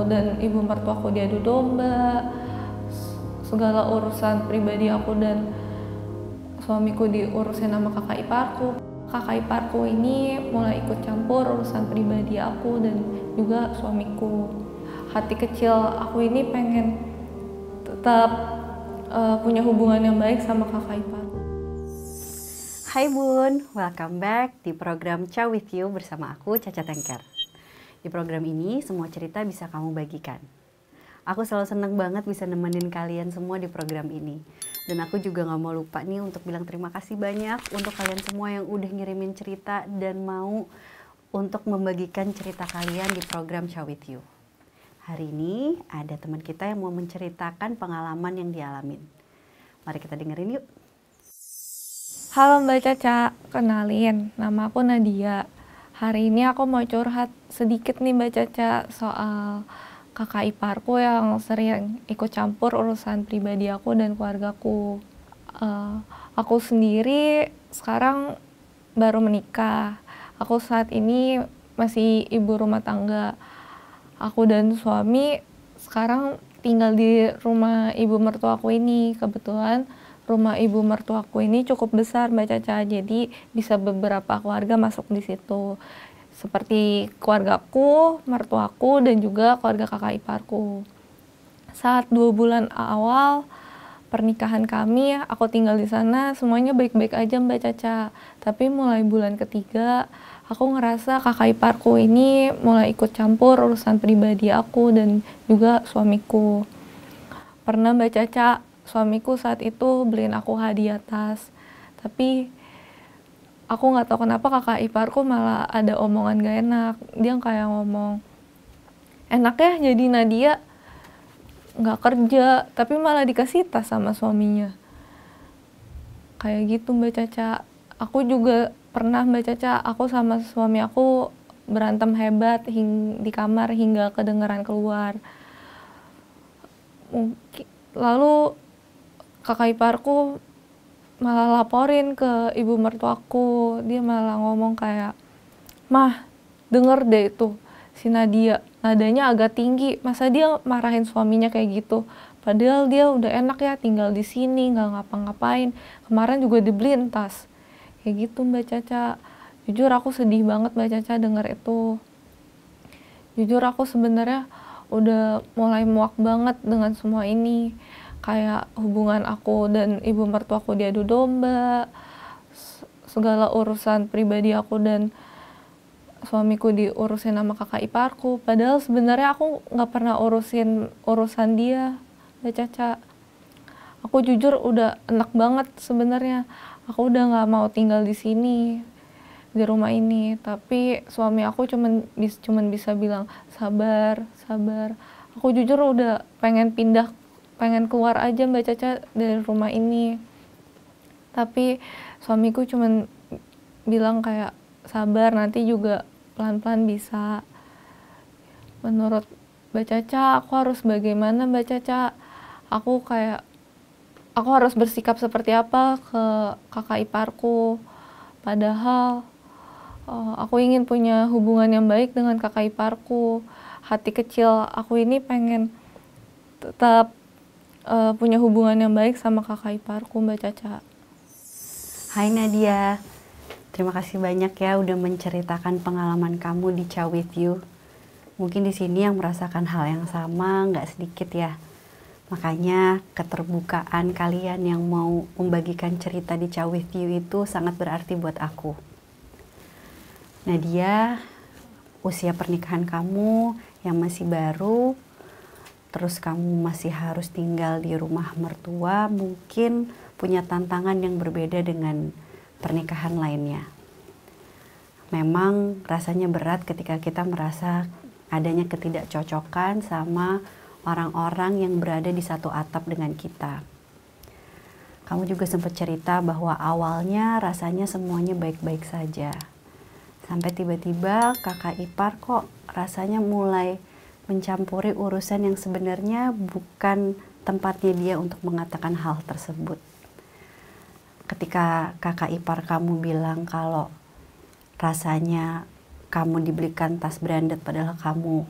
aku dan ibu mertuaku diadu domba, segala urusan pribadi aku dan suamiku diurusin sama kakak iparku. Kakak iparku ini mulai ikut campur urusan pribadi aku dan juga suamiku. Hati kecil aku ini pengen tetap punya hubungan yang baik sama kakak iparku. Hai Bun, welcome back di program Ciao With You bersama aku Caca Tengker. Di program ini semua cerita bisa kamu bagikan. Aku selalu senang banget bisa nemenin kalian semua di program ini. Dan aku juga gak mau lupa nih untuk bilang terima kasih banyak untuk kalian semua yang udah ngirimin cerita dan mau untuk membagikan cerita kalian di program Ciao With You. Hari ini ada teman kita yang mau menceritakan pengalaman yang dialamin. Mari kita dengerin yuk. Halo Mbak Caca, kenalin, nama aku Nadia. Hari ini aku mau curhat sedikit nih Mbak Caca soal kakak iparku yang sering ikut campur urusan pribadi aku dan keluargaku. Aku sendiri sekarang baru menikah. Aku saat ini masih ibu rumah tangga. Aku dan suami sekarang tinggal di rumah ibu mertuaku ini. Kebetulan rumah ibu mertuaku ini cukup besar Mbak Caca, jadi bisa beberapa keluarga masuk di situ. Seperti keluargaku, mertuaku, dan juga keluarga kakak iparku. Saat 2 bulan awal pernikahan kami, aku tinggal di sana, semuanya baik-baik aja Mbak Caca. Tapi mulai bulan ketiga, aku ngerasa kakak iparku ini mulai ikut campur urusan pribadi aku dan juga suamiku. Pernah Mbak Caca, suamiku saat itu beliin aku hadiah tas, tapi aku nggak tahu kenapa kakak iparku malah ada omongan gak enak. Dia kayak ngomong, enak ya jadi Nadia nggak kerja, tapi malah dikasih tas sama suaminya. Kayak gitu Mbak Caca. Aku juga pernah Mbak Caca, aku sama suami aku berantem hebat di kamar hingga kedengeran keluar. Lalu kakak iparku malah laporin ke ibu mertuaku. Dia malah ngomong kayak, "Mah, denger deh itu si Nadia, nadanya agak tinggi. Masa dia marahin suaminya kayak gitu? Padahal dia udah enak ya tinggal di sini, nggak ngapa-ngapain. Kemarin juga dibeliin tas." Kayak gitu Mbak Caca. Jujur aku sedih banget Mbak Caca denger itu. Jujur aku sebenarnya udah mulai muak banget dengan semua ini. Kayak hubungan aku dan ibu mertuaku diadu domba, segala urusan pribadi aku dan suamiku diurusin sama kakak iparku. Padahal sebenarnya aku nggak pernah urusin urusan dia, Mbak Caca. Aku jujur udah enak banget sebenarnya. Aku udah nggak mau tinggal di sini, di rumah ini. Tapi suami aku cuman bisa bilang sabar, sabar. Aku jujur udah pengen pengen keluar aja Mbak Caca dari rumah ini. Tapi suamiku cuman bilang kayak sabar, nanti juga pelan-pelan bisa. Menurut Mbak Caca, aku harus bagaimana Mbak Caca? Aku harus bersikap seperti apa ke kakak iparku? Padahal aku ingin punya hubungan yang baik dengan kakak iparku. Hati kecil aku ini pengen tetap punya hubungan yang baik sama kakak iparku Mbak Caca. Hai Nadia, terima kasih banyak ya udah menceritakan pengalaman kamu di Ciao With You. Mungkin di sini yang merasakan hal yang sama nggak sedikit ya. Makanya keterbukaan kalian yang mau membagikan cerita di Ciao With You itu sangat berarti buat aku. Nadia, usia pernikahan kamu yang masih baru, terus kamu masih harus tinggal di rumah mertua, mungkin punya tantangan yang berbeda dengan pernikahan lainnya. Memang rasanya berat ketika kita merasa adanya ketidakcocokan sama orang-orang yang berada di satu atap dengan kita. Kamu juga sempat cerita bahwa awalnya rasanya semuanya baik-baik saja. Sampai tiba-tiba kakak ipar kok rasanya mulai mencampuri urusan yang sebenarnya bukan tempatnya dia untuk mengatakan hal tersebut. Ketika kakak ipar kamu bilang kalau rasanya kamu dibelikan tas branded padahal kamu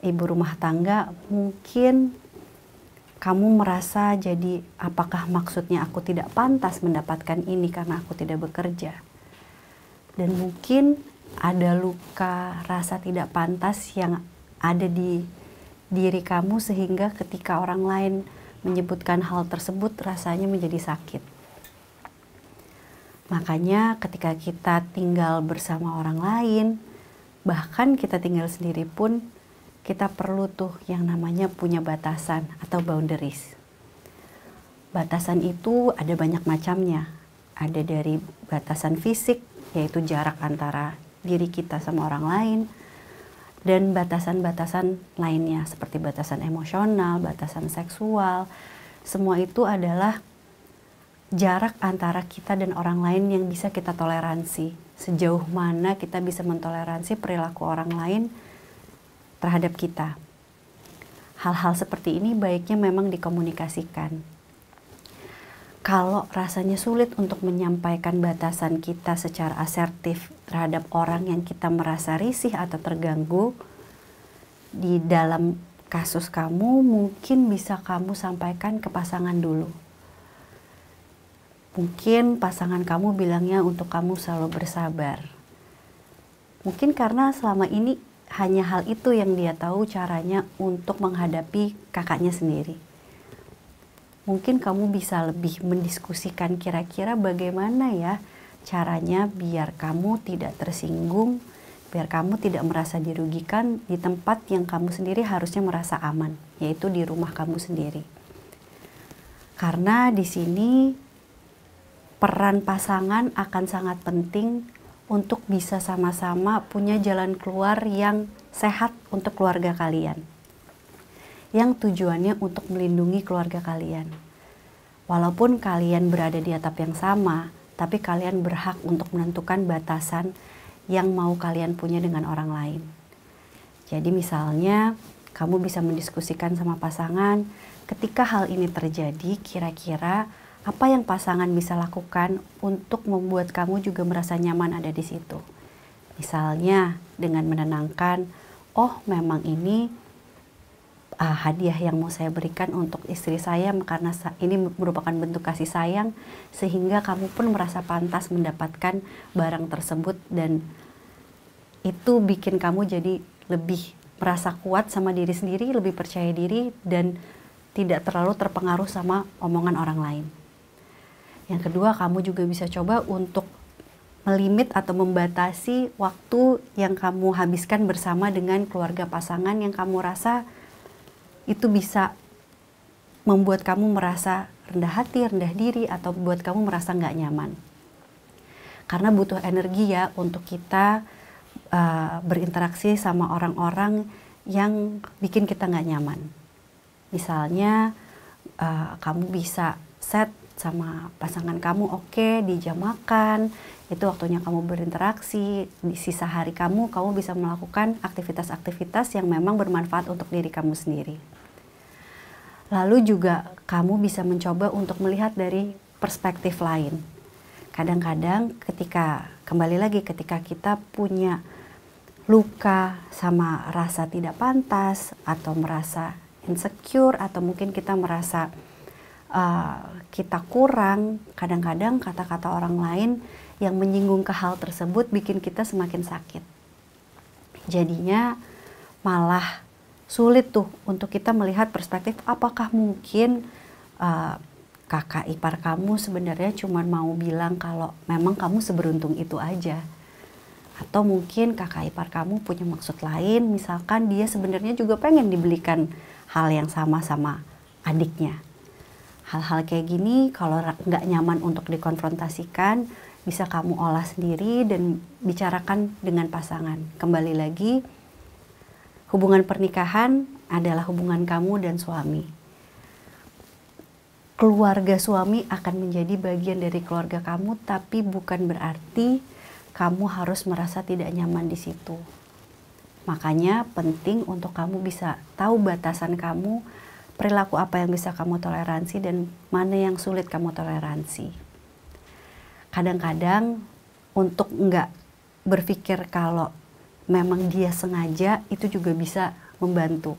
ibu rumah tangga, mungkin kamu merasa jadi apakah maksudnya aku tidak pantas mendapatkan ini karena aku tidak bekerja. Dan mungkin ada luka rasa tidak pantas yang ada di diri kamu sehingga ketika orang lain menyebutkan hal tersebut rasanya menjadi sakit. Makanya ketika kita tinggal bersama orang lain, bahkan kita tinggal sendiri pun, kita perlu tuh yang namanya punya batasan atau boundaries. Batasan itu ada banyak macamnya. Ada dari batasan fisik, yaitu jarak antara diri kita sama orang lain, dan batasan-batasan lainnya seperti batasan emosional, batasan seksual. Semua itu adalah jarak antara kita dan orang lain yang bisa kita toleransi. Sejauh mana kita bisa mentoleransi perilaku orang lain terhadap kita. Hal-hal seperti ini baiknya memang dikomunikasikan. Kalau rasanya sulit untuk menyampaikan batasan kita secara asertif terhadap orang yang kita merasa risih atau terganggu, di dalam kasus kamu mungkin bisa kamu sampaikan ke pasangan dulu. Mungkin pasangan kamu bilangnya untuk kamu selalu bersabar. Mungkin karena selama ini hanya hal itu yang dia tahu caranya untuk menghadapi kakaknya sendiri. Mungkin kamu bisa lebih mendiskusikan kira-kira bagaimana ya caranya biar kamu tidak tersinggung, biar kamu tidak merasa dirugikan di tempat yang kamu sendiri harusnya merasa aman, yaitu di rumah kamu sendiri. Karena di sini peran pasangan akan sangat penting untuk bisa sama-sama punya jalan keluar yang sehat untuk keluarga kalian. Yang tujuannya untuk melindungi keluarga kalian. Walaupun kalian berada di atap yang sama, tapi kalian berhak untuk menentukan batasan yang mau kalian punya dengan orang lain. Jadi misalnya, kamu bisa mendiskusikan sama pasangan, ketika hal ini terjadi, kira-kira apa yang pasangan bisa lakukan untuk membuat kamu juga merasa nyaman ada di situ. Misalnya, dengan menenangkan, oh memang ini hadiah yang mau saya berikan untuk istri saya karena ini merupakan bentuk kasih sayang, sehingga kamu pun merasa pantas mendapatkan barang tersebut, dan itu bikin kamu jadi lebih merasa kuat sama diri sendiri, lebih percaya diri, dan tidak terlalu terpengaruh sama omongan orang lain. Yang kedua, kamu juga bisa coba untuk melimit atau membatasi waktu yang kamu habiskan bersama dengan keluarga pasangan yang kamu rasa itu bisa membuat kamu merasa rendah hati, rendah diri, atau buat kamu merasa nggak nyaman. Karena butuh energi ya untuk kita berinteraksi sama orang-orang yang bikin kita nggak nyaman. Misalnya kamu bisa set sama pasangan kamu, oke, di jam makan, itu waktunya kamu berinteraksi, di sisa hari kamu bisa melakukan aktivitas-aktivitas yang memang bermanfaat untuk diri kamu sendiri. Lalu juga kamu bisa mencoba untuk melihat dari perspektif lain. Kadang-kadang kembali lagi ketika kita punya luka sama rasa tidak pantas, atau merasa insecure, atau mungkin kita merasa kita kurang, kadang-kadang kata-kata orang lain yang menyinggung ke hal tersebut bikin kita semakin sakit. Jadinya malah sulit tuh untuk kita melihat perspektif apakah mungkin kakak ipar kamu sebenarnya cuma mau bilang kalau memang kamu seberuntung itu aja. Atau mungkin kakak ipar kamu punya maksud lain, misalkan dia sebenarnya juga pengen dibelikan hal yang sama adiknya. Hal-hal kayak gini kalau nggak nyaman untuk dikonfrontasikan, bisa kamu olah sendiri dan bicarakan dengan pasangan. Kembali lagi, hubungan pernikahan adalah hubungan kamu dan suami. Keluarga suami akan menjadi bagian dari keluarga kamu, tapi bukan berarti kamu harus merasa tidak nyaman di situ. Makanya penting untuk kamu bisa tahu batasan kamu, perilaku apa yang bisa kamu toleransi dan mana yang sulit kamu toleransi. Kadang-kadang untuk nggak berpikir kalau memang dia sengaja, itu juga bisa membantu.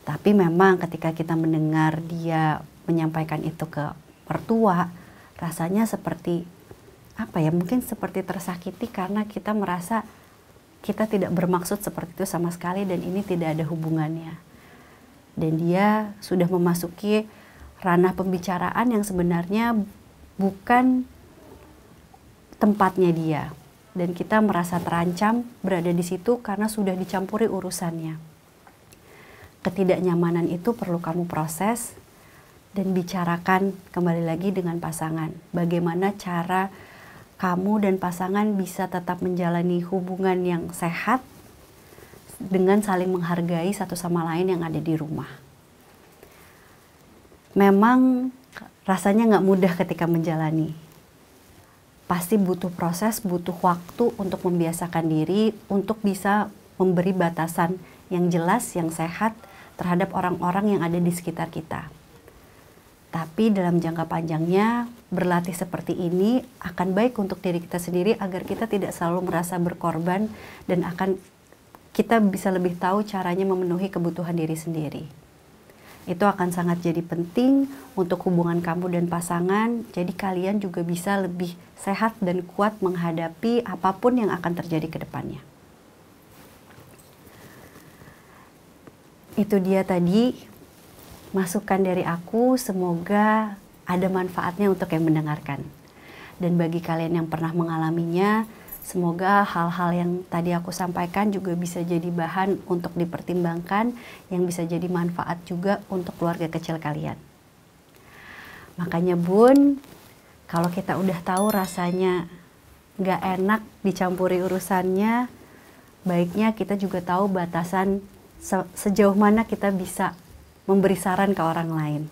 Tapi memang ketika kita mendengar dia menyampaikan itu ke mertua, rasanya seperti apa ya, mungkin seperti tersakiti karena kita merasa kita tidak bermaksud seperti itu sama sekali dan ini tidak ada hubungannya. Dan dia sudah memasuki ranah pembicaraan yang sebenarnya bukan tempatnya dia. Dan kita merasa terancam berada di situ karena sudah dicampuri urusannya. Ketidaknyamanan itu perlu kamu proses dan bicarakan kembali lagi dengan pasangan. Bagaimana cara kamu dan pasangan bisa tetap menjalani hubungan yang sehat dengan saling menghargai satu sama lain yang ada di rumah. Memang rasanya nggak mudah ketika menjalani. Pasti butuh proses, butuh waktu untuk membiasakan diri, untuk bisa memberi batasan yang jelas, yang sehat terhadap orang-orang yang ada di sekitar kita. Tapi dalam jangka panjangnya, berlatih seperti ini akan baik untuk diri kita sendiri agar kita tidak selalu merasa berkorban dan kita bisa lebih tahu caranya memenuhi kebutuhan diri sendiri. Itu akan sangat jadi penting untuk hubungan kamu dan pasangan, jadi kalian juga bisa lebih sehat dan kuat menghadapi apapun yang akan terjadi ke depannya. Itu dia tadi masukan dari aku, semoga ada manfaatnya untuk yang mendengarkan. Dan bagi kalian yang pernah mengalaminya, semoga hal-hal yang tadi aku sampaikan juga bisa jadi bahan untuk dipertimbangkan, yang bisa jadi manfaat juga untuk keluarga kecil kalian. Makanya Bun, kalau kita udah tahu rasanya gak enak dicampuri urusannya, baiknya kita juga tahu batasan sejauh mana kita bisa memberi saran ke orang lain.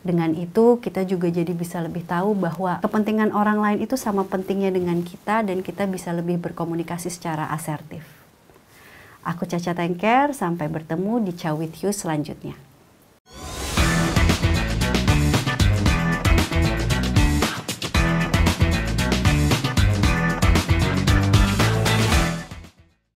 Dengan itu kita juga jadi bisa lebih tahu bahwa kepentingan orang lain itu sama pentingnya dengan kita dan kita bisa lebih berkomunikasi secara asertif. Aku Caca Tengker, sampai bertemu di Ciao with You selanjutnya.